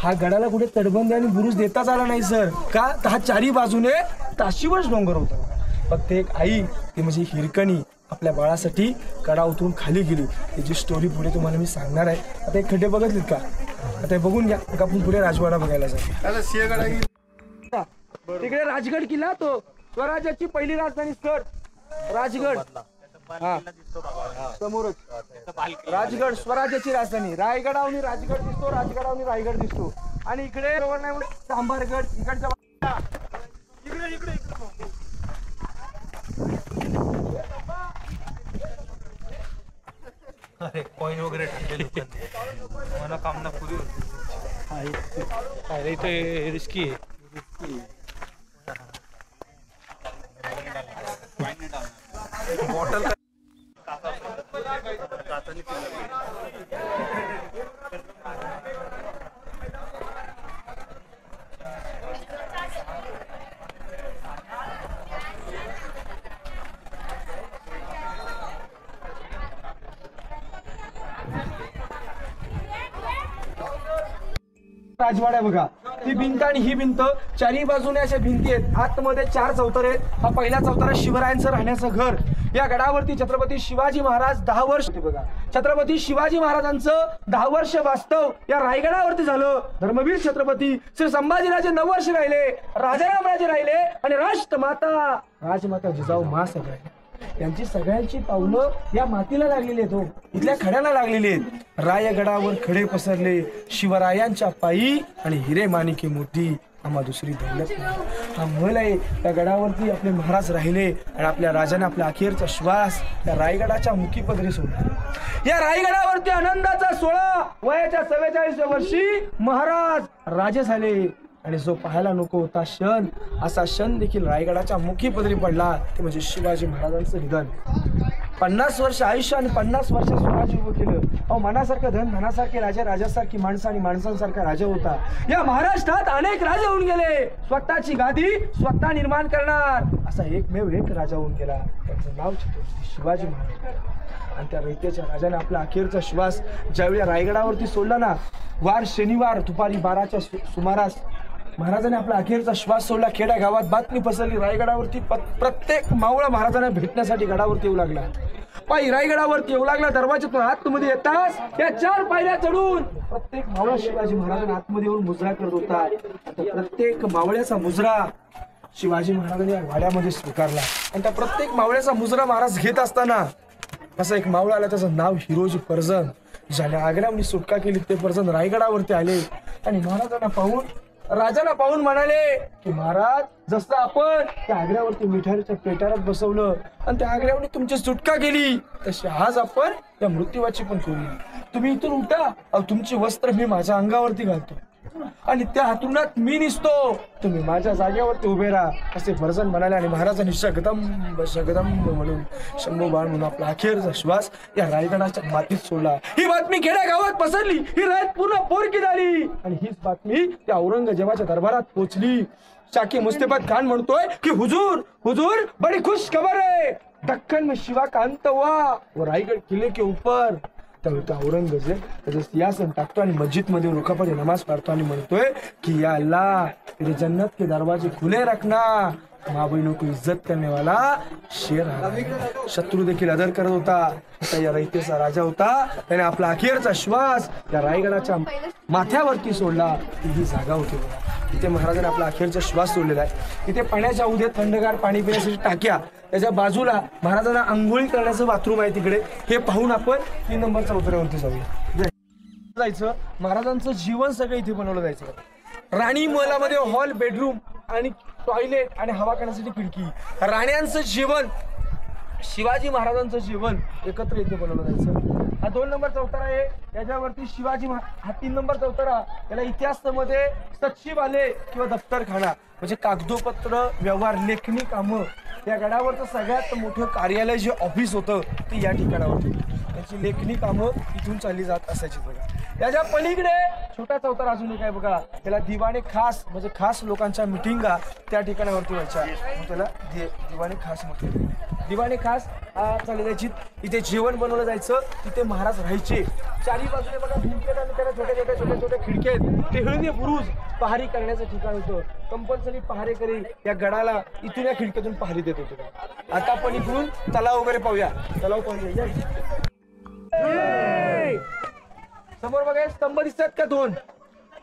हा गडाला कुठे तटबंदी आणि बुरुज देताच आला नाही सर. का तर हा चारी बाजूने ताशीवच डोंगर होता. फक्त एक आई ती म्हणजे हिरकणी आपल्या बाळासाठी गडा उतरून खाली गेली. त्याची स्टोरी पुढे तुम्हाला मी सांगणार आहे. आता एक खड्डे बघितलेत का? आता बघून घ्या. आपण पुढे राजवाडा बघायला जाऊ. तिकडे राजगड किल्ला, तो स्वराज्याची पहिली राजधानी सर राजगड. हा समोरच राजगड स्वराज्याची राजधानी. रायगडावरून राजगड दिसतो, राजगडावरून रायगड दिसतो. आणि इकडे बरोबर नाही म्हणून सांभारगड इकडचा इकडे इकडे अरे कॉइन वगैरे टाकलेले मला काम ना पुरी होती. अरे इथे रिस्की आहे. बॉटल राजवाडा बघा. ती भिंत आणि ही भिंत चारी बाजूने अशा भिंती आहेत. आतमध्ये 4 चौतारे आहेत. हा पहिला चौतारा शिवरायांचं राहण्याचं घर. या गडावरती छत्रपती शिवाजी महाराज 10 वर्ष होते बघा. छत्रपती शिवाजी महाराजांचं 10 वर्ष वास्तव या रायगडावरती झालं. धर्मवीर छत्रपती श्री संभाजीराजे 9 वर्ष राहिले. राजारामराजे राहिले आणि राजमाता जिजाऊ मा सगळे यांची सगळ्यांची पावलं या मातीला लागलेली आहेत. हो इथल्या खड्याला लागलेली आहेत. रायगडावर खडे पसरले शिवरायांच्या पायी आणि हिरे माणिके मोठी आम्हा दुसरी दौलत नाही. हा म्हण आहे. त्या गडावरती आपले महाराज राहिले आणि आपल्या राजाने आपला अखेरचा श्वास त्या रायगडाच्या मुखीपदरी सोडला. या रायगडावरती आनंदाचा 16 वयाच्या 44व्या वर्षी महाराज राजे झाले. आणि जो पाहायला नको होता क्षण, असा क्षण देखील रायगडाच्या मुखीपदरी पडला. ते म्हणजे शिवाजी महाराजांचं निधन. 50 वर्ष आयुष्य आणि 50 वर्ष स्वराज्य उभं केलं. अहो मनासारखं धन, धनासारखे राजा, राजासारखी माणसं आणि माणसांसारखा राजा होता. या महाराष्ट्रात अनेक राजे होऊन गेले. स्वतःची गादी स्वतः निर्माण करणार असा एक राजा होऊन गेला. त्याचं नाव छत्रपती शिवाजी महाराज. आणि त्या रयतेच्या राजाने आपला अखेरचा श्वास ज्यावेळी रायगडावरती सोडला ना, वार शनिवार दुपारी 12च्या सुमारास महाराजांनी आपला अखेरचा श्वास सोडला. खेड्या गावात बातमी पसरली. रायगडावरती प्रत्येक मावळा महाराजांना भेटण्यासाठी गडावरती येऊ लागला. पायी रायगडावरती येऊ लागला. दरवाजातून आतमध्ये येताच त्या 4 पायऱ्या चढून प्रत्येक मावळा शिवाजी महाराजांना आतमध्ये येऊन मुजरा करत होता. आता प्रत्येक मावळ्याचा मुजरा शिवाजी महाराजांनी वाड्यामध्ये स्वीकारला. आणि त्या प्रत्येक मावळ्याचा मुजरा महाराज घेत असताना असा एक मावळा आला, त्याचं नाव हिरोजी परजन. ज्याने आग्र्याहून सुटका केली ते परजन रायगडावरती आले आणि राजांना पाहून म्हणाले की महाराज, जसं आपण त्या आग्र्यावरती मिठाईच्या पेटारात बसवलं आणि त्या आग्र्यावरती तुमची सुटका केली, तशी आज आपण त्या मृत्यूवाची पण केली. तुम्ही इथून उठा, तुमची वस्त्र मी माझ्या अंगावरती घालतो आणि त्या हातरुणात मी निसतो, तुम्ही माझ्या जागेवरती उभे राहा, असे परजन म्हणाले. आणि महाराजांनी शगदंब म्हणून शंभू बाण म्हणून आपला अखेरचा श्वास या रायगडाच्या मातीत सोडला. ही बातमी खेड्या गावात पसरली. ही रात पूर्ण पोरकी झाली आणि हीच बातमी त्या औरंगजेबाच्या दरबारात पोहोचली. शाकी मुस्तफा खान म्हणतोय की हुजूर बड़ी खुश खबर है, दक्कन में शिवा का अंत हुआ वो रायगड किले के ऊपर. त्यावेळी औरंगजेब त्याचं सिंहासन टाकतो आणि मस्जिद मध्ये रुखापणे नमाज पढ़तो आणि म्हणतोय की या अल्लाह तेरे जन्नत के दरवाजे खुले रखना, माँ बहनों को इज्जत करने वाला शेर आहे. शत्रू देखील आदर करत होता. आता या रयतेचा राजा होता, त्याने आपला अखेरचा श्वास या रायगडाच्या माथ्यावरती सोडला. ही जागा होती बघा, इथे महाराजांनी आपला अखेरचा श्वास सोडलेला आहे. इथे पाण्याच्या उद्या थंडगार पाणी पिण्यासाठी टाक्या, त्याच्या बाजूला महाराजांना आंघोळी करण्याचं बाथरूम आहे तिकडे. हे पाहून आपण 3 नंबरच्या उतऱ्यावरती जायचं. महाराजांचं जीवन सगळं इथे बनवलं जायचं. राणी महलामध्ये हॉल, बेडरूम आणि टॉयलेट आणि हवा करण्यासाठी खिडकी. राण्यांचं जीवन, शिवाजी महाराजांचं जीवन एकत्र इथे बनवलं जायचं. हा 2 नंबरचा उतारा आहे. याच्यावरती शिवाजी हा 3 नंबरचा उतारा. त्याला इतिहासामध्ये सचिवालय किंवा दफ्तरखाना म्हणजे कागदोपत्र व्यवहार लेखणी कामं, या गडावरचं सगळ्यात मोठं कार्यालय जे ऑफिस होतं ते या ठिकाणावर. त्याची लेखणी कामं इथून चालली जात असायची बघा. त्याच्या पलीकडे छोटा चौतारा अजून एक आहे बघा. त्याला दिवाणे खास म्हणजे खास लोकांच्या मिटिंगा त्या ठिकाणावरती व्हायच्या. त्याला दिवाणे खास म्हटलं. दिवाणे खास चालली जायची. इथे जेवण बनवलं जायचं. तिथे महाराज राहायचे. चारी बाजूने बघा भिंती आणि त्याला छोट्या खिडक्या आहेत. ते हळदी बुरुज पहारी करण्याचं ठिकाण होतं. कंपल्सरी पहारेकरी या गडाला इथून या खिडक्यातून पहारी देत होते. आता आपण इकडून तलाव वगैरे पाहूया. तलाव पाहूया. समोर बघा स्तंभ दिसतात का 2.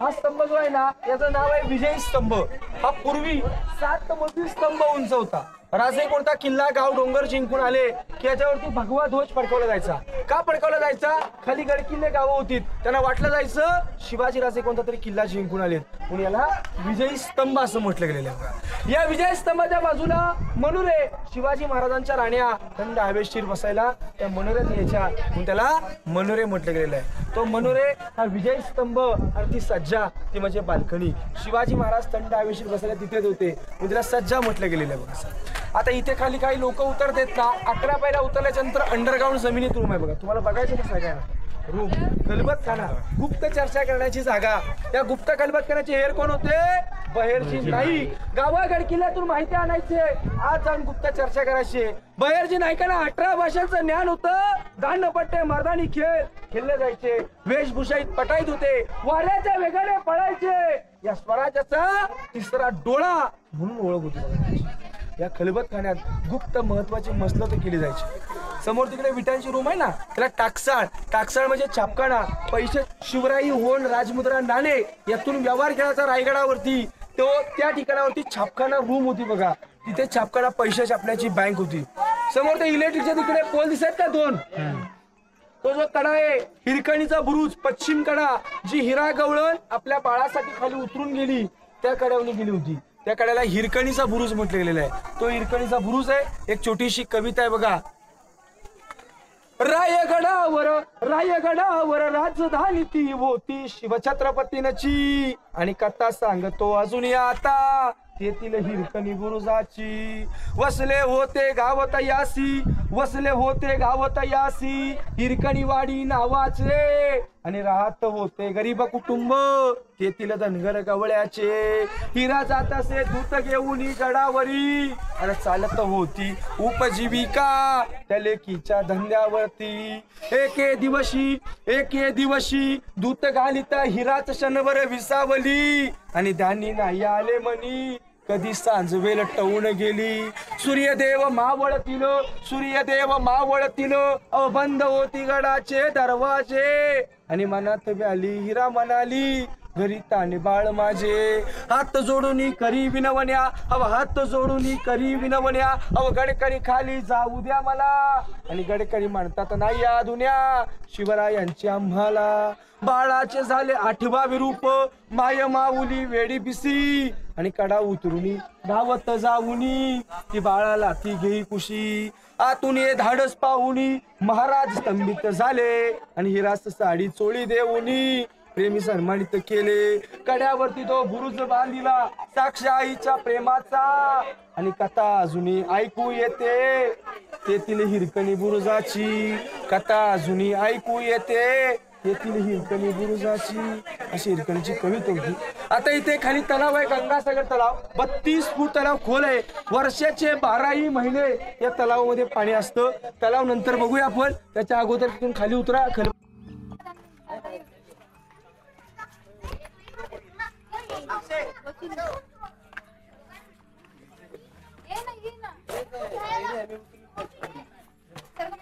हा स्तंभ जो आहे ना, याचं नाव आहे विजय स्तंभ. हा पूर्वी 7 मजली स्तंभ उंच होता. राजे कोणता किल्ला, गाव, डोंगर जिंकून आले की याच्यावरती भगवा ध्वज फडकवला जायचा. का फडकवला जायचा? खाली गडकिल्ले गावं होती, त्यांना वाटलं जायचं शिवाजी राजे कोणता तरी किल्ला जिंकून आलेत, म्हणून याला विजयी स्तंभ असं म्हटलं गेलेलं आहे. या विजय स्तंभाच्या बाजूला मनोरे, शिवाजी महाराजांच्या राण्या थंड हवेशीर बसायला त्या मनोऱ्यात यायच्या, म्हणून त्याला मनोरे म्हटलं गेलेलं आहे. तो मनोरे हा विजय स्तंभ आणि ती सज्जा ती म्हणजे बाल्कनी. शिवाजी महाराज थंड हवेशीर बसायला तिथेच होते, म्हणून त्याला सज्जा म्हटलं गेलेलं आहे बघा. आता इथे खाली काही लोक उतरतात ना, 11 पायऱ्या उतरल्याच्या नंतर अंडरग्राऊंड जमिनीत रूम आहे बघा. तुम्हाला बघायचं कसं आहे रूम, खलबतखाना, गुप्त चर्चा करण्याची जागा. त्या गुप्त खलबतखान्याचे हेर कोण होते? बहेरजी नाईक. गावागड किल्ल्यातून माहिती आणायचे, आज जाऊन गुप्त चर्चा करायची. बहेरजी नाईकांना 18 भाषांचं ज्ञान होतं. दांडपट्टे मर्दानी खेळ खेळले जायचे. वेशभूषाईत पटाईत होते. वाऱ्याच्या वेगाने पळायचे. या स्वराज्याचा 3रा डोळा म्हणून ओळख होती. या खलबतखान्यात गुप्त महत्वाची मसलत केली जायची. समोर तिकडे विटांची रूम आहे ना, त्याला टाकसाळ म्हणजे छापखाना. पैसे, शिवराई, होण, राजमुद्रा, नाणे यातून व्यवहार केला रायगडावरती. तो त्या ठिकाणावरती छापखाना रूम होती बघा. तिथे छापखाना पैसे छापण्याची बँक होती. समोर ते इलेक्ट्रिकच्या तिकडे पोल दिसत का 2, तो जो कडा आहे हिरकणीचा बुरुज, पश्चिम कडा, जी हिरा गवळण आपल्या बाळासाठी खाली उतरून गेली त्या कड्यावरून गेली होती. त्या कड्याला हिरकणीचा बुरुज म्हटलं गेलेला आहे. तो हिरकणीचा बुरुज आहे. एक छोटीशी कविता आहे बघा. रायगडावर राजधानी ती होती शिवछत्रपतींची, आणि कथा सांगतो अजून आता तेथील हिरकणी बुरुजाची. वसले होते गाव तयासी हिरकणी वाडी नावाचे, आणि राहत होते गरीब कुटुंब तेथील धनगर गवळ्याचे. हिरा जात असे दूत घेऊन गडावरी आणि चालत होती उपजीविका त्या लेकीच्या धंद्यावरती. एके दिवशी दूत घालित हिराच क्षणभर विसावली आणि धान्य नाही आले मनी. कधी सांजवेल टवून गेली सूर्यदेव मावळतील बंद होती गडाचे दरवाजे. आणि मनात व्याली हिरा म्हणाली घरी ताने बाळ माझे. हात जोडून करी विनवण्या अव गडकरी खाली जाऊ द्या मला. आणि गडकरी म्हणतात नाही या दुनिया शिवरायांची आम्हाला. बाळाचे झाले 8वा रूप माय माऊली वेडी पिसी. आणि कडा उतरून धावत जाऊनी ती बाळाला ती घेई कुशी. आतून ये धाडस पाहुनी महाराज स्तंभित झाले आणि हिरास साडी चोळी देऊनी प्रेमी सन्मानित केले. कड्यावरती तो बुरुज बांधिला साक्ष आईच्या प्रेमाचा. आणि कथा अजूनही ऐकू येते तेथील हिरकणी बुरुजाची. येथील हिरकणी बुरुजाची. अशी हिरकणीची कविता होती. आता इथे खाली तलाव आहे गंगासागर तलाव. 32 फूट तलाव खोल आहे. वर्षाचे 12ही महिने या तलावामध्ये पाणी असतं. तलाव नंतर बघूया आपण. त्याच्या अगोदर तिथून खाली उतरा.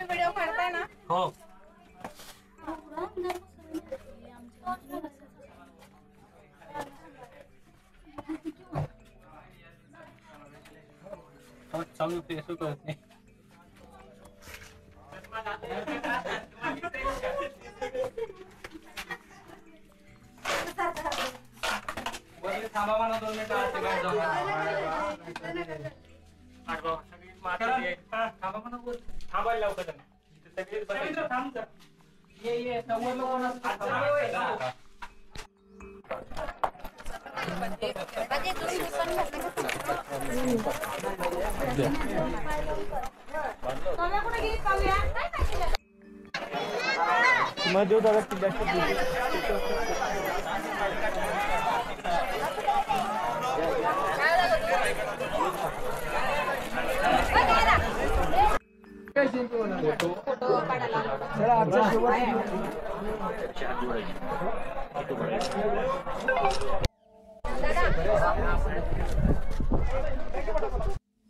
व्हिडिओ काढताय ना. हो चालू ते असं करत नाही. थांबा मला 2 मिनिटं थांबायला लावतो त्यांना. ये मध्ये दादा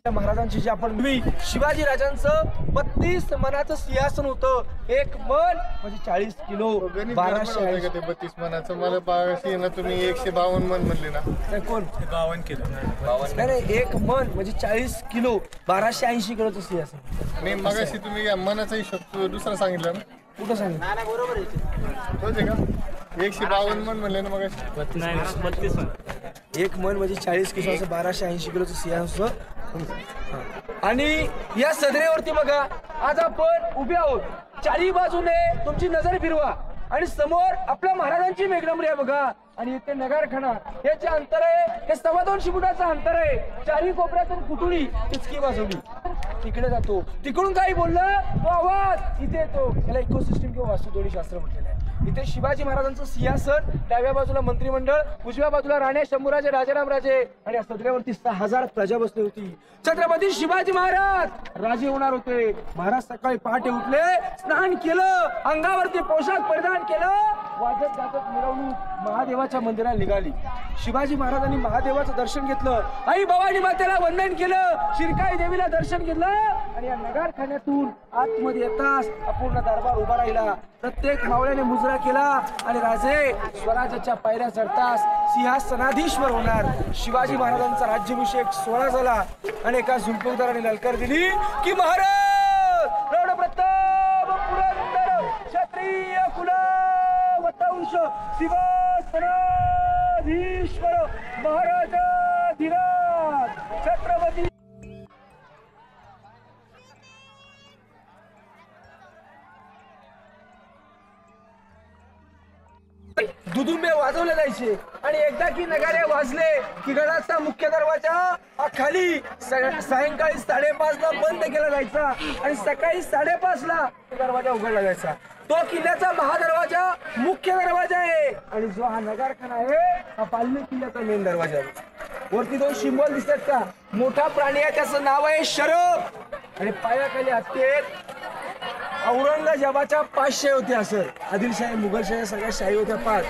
महाराजांची जी आपण शिवाजी राजांचं 32 मनाचं सिंहासन होतं. एक मन म्हणजे 40 किलो 1200. 32 मनाचं मला तुम्ही 152 मन म्हणले ना. कोण 52 किलो नाही एक मन म्हणजे 40 किलो 1280 किलोचं सिंहासन. नाही मगाशी तुम्ही मनाचा हिशोब दुसरा सांगितलं ना. कुठं सांगितलं तोच आहे का 152 मन म्हणले ना मगाशी. 32 मन. एक मन म्हणजे 40 किलो असं 1280 किलोचं सिंहासन. आणि या सदरेवरती बघा आज आपण उभे आहोत. चारी बाजूने तुमची नजर फिरवा आणि समोर आपल्या महाराजांची मेघडंबरी आहे बघा. आणि इथे नगारखाना याचे अंतर आहे हे 2.25 फुटाचं अंतर आहे. चारी कोपऱ्यातून कुठूनही टिचकी वाजवली तिकडे जातो. तिकडून काही बोललं तो आवाज इथे येतो. याला इकोसिस्टम किंवा वास्तुतोडी शास्त्र म्हटलेलं आहे. इथे शिवाजी महाराजांचं सिंहासन, डाव्या बाजूला मंत्रिमंडळ, उजव्या बाजूला राणे, शंभूराजे, राजारामराजे आणि या सदऱ्यावरती 6000 प्रजा बसली होती. छत्रपती शिवाजी महाराज राजे होणार होते. महाराज सकाळी पहाटे उठले, स्नान केलं, अंगावरती पोशाख परिधान केलं, वाजत गाजत मिरवणूक महादेवाच्या मंदिरात निघाली. शिवाजी महाराजांनी महादेवाचं दर्शन घेतलं, आई भवानी मातेला वंदन केलं, शिरकाई देवीला दर्शन घेतलं आणि या नगारखान्यातून आतमध्ये येताच अपूर्ण दरबार उभा राहिला. प्रत्येक मावळ्याने मुजरा केला आणि राजे स्वराज्याच्या पायऱ्या चढताच सिंहासनाधीश्वर होणार. शिवाजी महाराजांचा राज्याभिषेक सोहळा झाला आणि एका झुंपूकदाराने ललकार दिली की महाराज प्रताप पुरंदर क्षत्रिय कुलवंश सिंहासनाधीश्वर महाराजाधिराज छत्रपती. दुदुंबे वाजवले जायचे आणि एकदा की नगारे वाजले की गडाचा मुख्य दरवाजा खाली सायंकाळी 5:30ला बंद केला जायचा आणि सकाळी 5:30ला दरवाजा उघडला जायचा. तो किल्ल्याचा महादरवाजा मुख्य दरवाजा आहे आणि जो हा नगारखाना आहे हा पालमी किल्ल्याचा मेन दरवाजा आहे. वरती 2 शिंबल दिसतात का? मोठा प्राणी आहे, त्याचं नाव आहे शरभ आणि पायाखाली हत्तीत औरंगजेबाच्या 5 शाही होत्या. सर आदिलशाही, मुघलशाही सगळ्या शाही होत्या 5.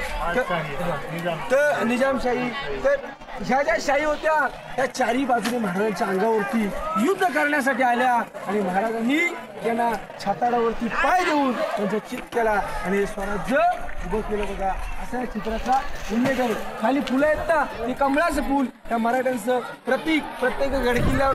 तर निजामशाही, तर ह्या ज्या शाही होत्या त्या 4ही बाजूने महाराजांच्या अंगावरती युद्ध करण्यासाठी आल्या आणि महाराजांनी त्यांना छाताडावरती पाय देऊन त्यांचा चित केला आणि स्वराज्य उभं केलं. बघा असा या चित्राचा उल्लेख आहे. खाली फुलं आहेत ना, ती कमळाचं फुल त्या मराठ्यांचं प्रतीक. प्रत्येक गडकिल्ल्यावर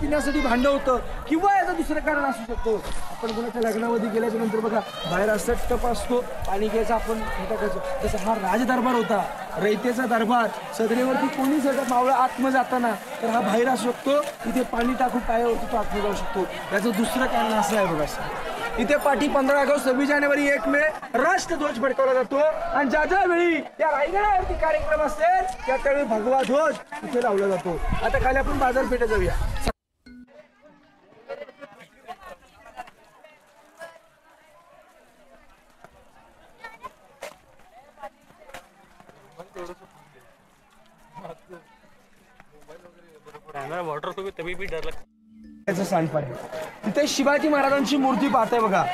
पिण्यासाठी भांडं होतं किंवा याचं दुसरं कारण असू शकतो. आपण कोणाच्या लग्नामध्ये गेल्याच्या नंतर बघा बाहेर असं टप असतो, पाणी घ्यायचं आपण टाकायचं. तसं हा राजदरबार होता, रयतेचा दरबार. सदरेवरती कोणी जर मावळं आत्म जाताना तर हा बाहेर असू शकतो, इथे पाणी टाकून पायावरती तो आत्म जाऊ शकतो. याचं दुसरं कारण असं आहे बघा. इथे पाठी 15 ऑगस्ट, 26 जानेवारी, 1 मे राष्ट्रध्वज फडकवला जातो आणि ज्या वेळी या रायगडावरती कार्यक्रम असेल त्या त्यावेळी भगवा ध्वज इथे लावला जातो. आता खाली आपण बाजारपेठेत जाऊया. वॉटर को तभी भी डर लगता. सांडपाणी तिथे शिवाजी महाराजांची मूर्ती पाहताय बघा.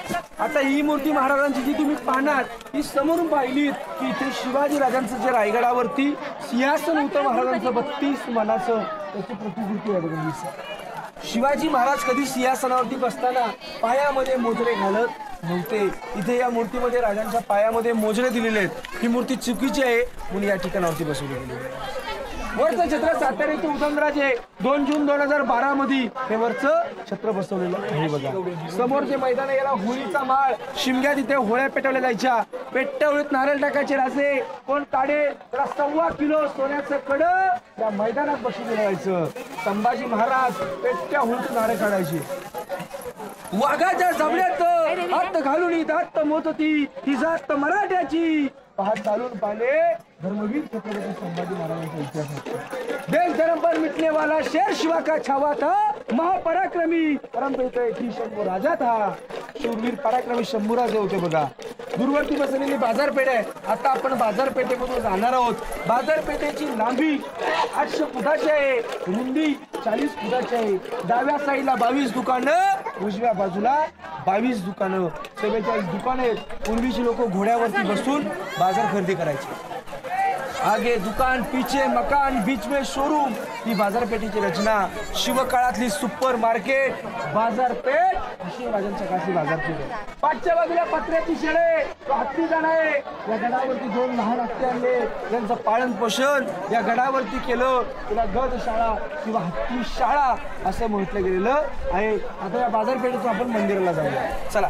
आता ही मूर्ती महाराजांची जी तुम्ही पाहणार ही समोरून पाहिलीत की इथे शिवाजी राजांचं जे रायगडावरती सिंहासन होतं महाराजांचं 32 मानाचं, त्याची प्रतिकृती आहे बघा. शिवाजी महाराज कधी सिंहासनावरती बसताना पायामध्ये मोजरे घालत नव्हते. इथे या मूर्तीमध्ये राजांच्या पायामध्ये मोजरे दिलेले आहेत. ही मूर्ती चुकीची आहे म्हणून या ठिकाणावरती बसवली गेली आहे. वरचं छत्र साताऱ्याचे उदयनराजे 2 जून 2012 मध्ये हे वरचं छत्र बसवलेलं आहे बघा. समोर जे मैदान आहे याला होळीचा माळ. शिमग्यात इथे होळ्या पेटवल्या जायच्या. पेटवळीत नारळ टाकायचे राजे कोण काढे त्याला 1.25 किलो सोन्याचं कडं त्या मैदानात बसवलं जायचं. संभाजी महाराज पेटत्या होळीत नारळ काढायचे. वाघाच्या जबड्यात हात घालून दात मोत होती ही जात मराठ्याची. पहाट चालून पाले धर्मवीर छत्रपती संभाजी महाराजांचा इतिहास. देश धर्म पर मिटने वाला शेर शिवा का छावा था, महापराक्रमी परमपिता शंभू राजा था. शूरवीर पराक्रमी शंभूराजे होते बघा. दूरवरती बसलेली बाजारपेठ आहे. आता आपण बाजारपेठेमधून जाणार आहोत. बाजारपेठेची लांबी 800 फुटाची आहे, रुंदी 40 फुटाची आहे. डाव्या साईडला 22 दुकानं, उजव्या बाजूला 22 दुकानं, 44 दुकानं आहेत. पूर्वीची लोक घोड्यावरती बसून बाजार खरेदी करायचे. आगे दुकान, पीछे मकान, बीच में शोरूम. ही बाजारपेठेची रचना. शिवकाळातली सुपर मार्केट बाजारपेठ शिवराजांच्या काळातली बाजारपेठ आहे. पाठच्या बाजूला पत्र्याची शेळे, तो हत्ती जाण आहे. या गडावरती 2 लहान हत्ती आणले, त्यांचं पालन पोषण या गडावरती केलं. तिला गदशाळा किंवा हत्ती शाळा असं म्हटलं गेलेलं आहे. आता या बाजारपेठेतून आपण मंदिराला जाऊया. चला.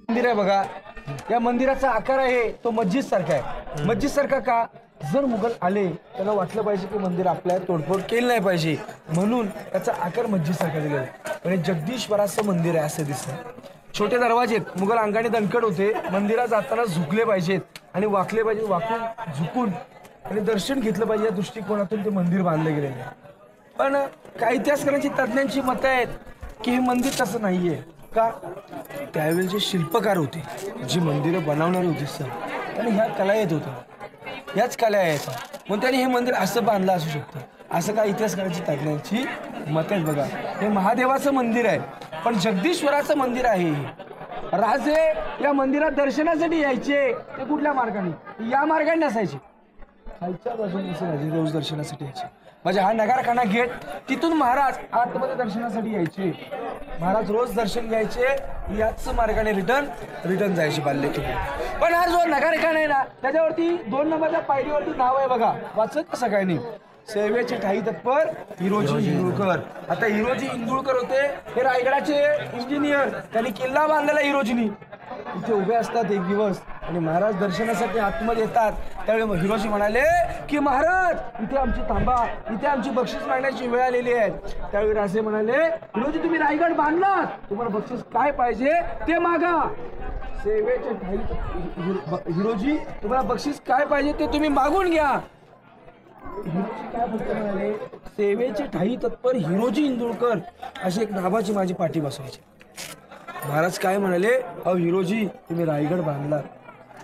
मंदिर आहे बघा. या मंदिराचा आकार आहे तो मस्जिद सारखा आहे. मस्जिद सारखा का? जर मुघल आले त्यांना वाटलं पाहिजे की मंदिर आपल्या तोडफोड केली नाही पाहिजे, म्हणून त्याचा आकार मस्जिदसारखा दिलेला आहे. आणि जगदीश्वराचं मंदिर आहे असं दिसतं. छोटे दरवाजे आहेत, मुघल अंगाने दणकट होते, मंदिरात जाताना झुकले पाहिजेत आणि वाकले पाहिजे, वाकून झुकून आणि दर्शन घेतलं पाहिजे या दृष्टिकोनातून ते मंदिर बांधलं गेलेलं आहे. पण काही इतिहासकारांची तज्ज्ञांची मतं आहेत की हे मंदिर तसं नाहीये. का? त्यावेळी जे शिल्पकार होते, जी मंदिरं बनवणारे होते सर, त्यांनी ह्या कला येत होत्या, ह्याच कला यायच्या, म्हणून त्यांनी हे मंदिर असं बांधलं असू शकतं, असं काय इतिहासकारांची तज्ज्ञांची मतं आहेत. बघा, हे महादेवाचं मंदिर आहे, पण जगदीश्वराचं मंदिर आहे. राजे या मंदिरात दर्शनासाठी यायचे, ते कुठल्या मार्गाने? या मार्गाने नसायचे, खालच्या बाजूने राजे रोज दर्शनासाठी यायचे. म्हणजे हा नगारखाना गेट, तिथून महाराज आतमध्ये दर्शनासाठी यायचे. महाराज रोज दर्शन घ्यायचे, याच मार्गाने रिटर्न जायचे बाल्य किल्ले. पण हा जो नगारखाना आहे ना, त्याच्यावरती 2 नंबरच्या पायरीवरती नाव आहे बघा, वाचत का सगळ्यांनी? सेवेचे ठाई तत्पर हिरोजी इंदुळकर. आता हिरोजी इंदुळकर होते हे रायगडाचे इंजिनियर, त्यांनी किल्ला बांधलेला हिरोजीनी. इथे उभे असतात एक दिवस आणि महाराज दर्शनासाठी आतमध्ये येतात. त्यावेळी हिरोजी म्हणाले की महाराज इथे आमची थांबा, इथे आमची बक्षीस मागण्याची वेळ आलेली आहे. त्यावेळी राजे म्हणाले, हिरोजी तुम्ही रायगड बांधलात, तुम्हाला बक्षीस काय पाहिजे ते मागा. सेवेचे ठाई हिरोजी तुम्हाला बक्षीस काय पाहिजे ते तुम्ही मागून घ्या. हिरोजी काय बोलतो म्हणाले, सेवेचे ठाई तत्पर हिरोजी इंदुळकर अशी एक नावाची माझी पाठी बसवायची. महाराज काय म्हणाले, अहो हिरोजी तुम्ही रायगड बांधला,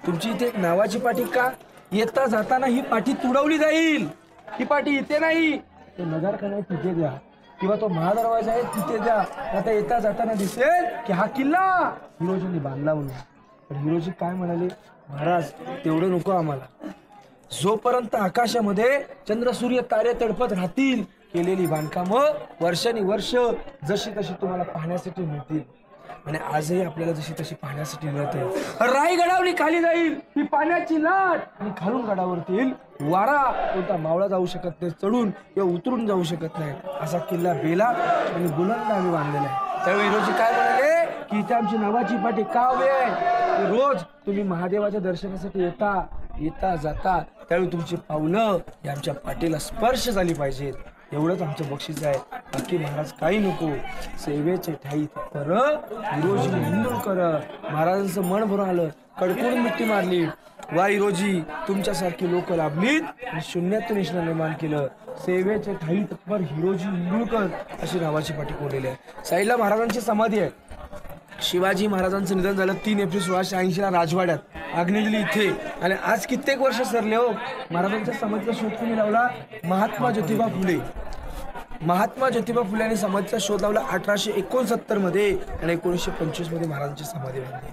तुमची इथे एक नावाची पाठी का? येता जाताना ही पाठी तुडवली जाईल, ही पाठी इथे नाही, तो नगारखाना तिथे द्या किंवा तो महादरवाजा आहे तिथे द्या. आता येता जाताना दिसेल की हा किल्ला हिरोजींनी बांधला म्हणून. पण हिरोजी काय म्हणाले, महाराज तेवढं नको आम्हाला, जोपर्यंत आकाशामध्ये चंद्र सूर्य तारे तडपत राहतील, केलेली बांधकामं वर्षानुवर्ष जशी तशी तुम्हाला पाहण्यासाठी मिळतील. आणि आजही आपल्याला जशी तशी पाहण्यासाठी मिळते. रायगडावरी खाली जाईल ही पाण्याची लाट आणि खालून गडावरती येईल वारा, कोणता मावळा जाऊ शकत नाही, चढून किंवा उतरून जाऊ शकत नाही, असा किल्ला बेला आणि बुलंद आम्ही बांधलेला आहे. त्यावेळी हिरोजी काय म्हणाले की इथे आमची नावाची पाठी का उभी आहे? रोज तुम्ही महादेवाच्या दर्शनासाठी येता जाता, त्यावेळी तुमची पावलं ही आमच्या पाठीला स्पर्श झाली पाहिजेत, एवढंच आमचं बक्षीस आहे, बाकी महाराज काही नको. सेवेचे ठाई तत्पर हिरोजी इंदुळकर. महाराजांचं मन भरून आलं, कडकडून मिठी मारली. वा हिरोजी तुमच्यासारखी लोक लाभलीत आणि शून्यातून ईश्वर निर्माण केलं. सेवेचे ठाई तत्पर हिरोजी इंदुळकर अशी नावाची पाठी कोरलेली आहे. साईडला महाराजांची समाधी आहे. शिवाजी महाराजांचं निधन झालं 3 एप्रिल 1680 राजवाड्यात, आग्नेयगिरी इथे. आणि आज कित्येक वर्ष सरले हो. महाराजांच्या समाधीचा शोध कोणी लावला? महात्मा ज्योतिबा फुले. महात्मा ज्योतिबा फुले यांनी समाधीचा शोध लावला 1869 मध्ये आणि 1925 मध्ये महाराजांची समाधी बांधली.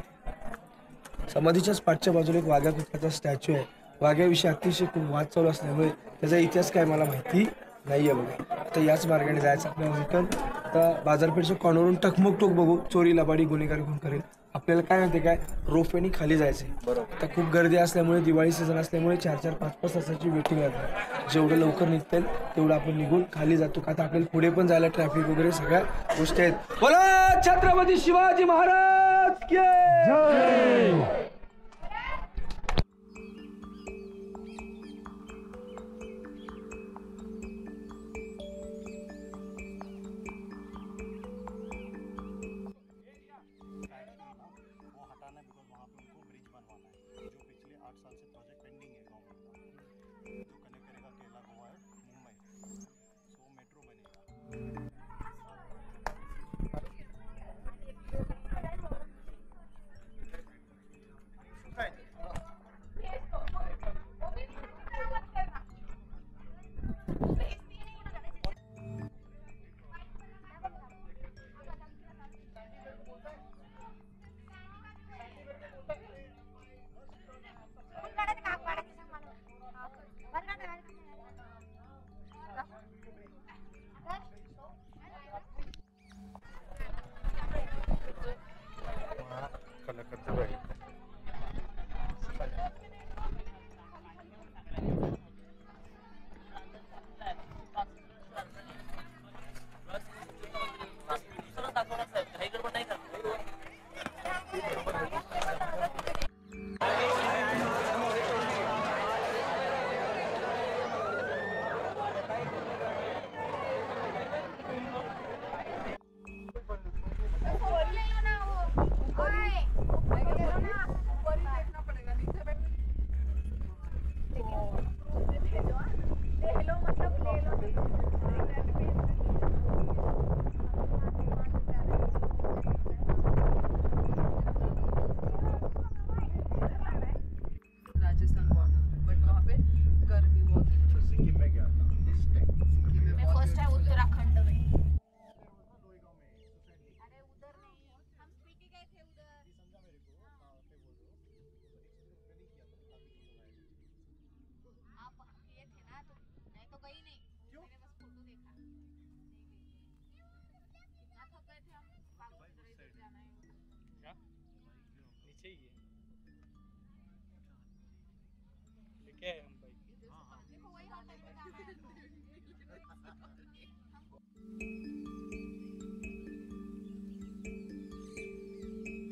समाधीच्याच पाठच्या बाजूला एक वाघ्या कुत्र्याचा स्टॅच्यू आहे. वाघ्याविषयी अतिशय खूप वाद चालू असल्यामुळे त्याचा इतिहास काय मला माहिती नाहीये. बघा, आता याच मार्गाने जायचं आपल्याला रिटर्न. आता बाजारपेठच्या कॉर्नरवरून टकमक टोक बघू, चोरी लबाडी गुन्हेगारी कोण करेल. आपल्याला काय माहिती काय, रोपवेनी खाली जायचंय. आता खूप गर्दी असल्यामुळे, दिवाळी सीझन असल्यामुळे 4-4, 5-5 तासाची वेटिंग लागते. जेवढं लवकर निघतील तेवढं आपण निघून खाली जातो, का तर आपल्याला पुढे पण जायला ट्रॅफिक वगैरे सगळ्या गोष्टी आहेत. बोला छत्रपती शिवाजी महाराज की जय.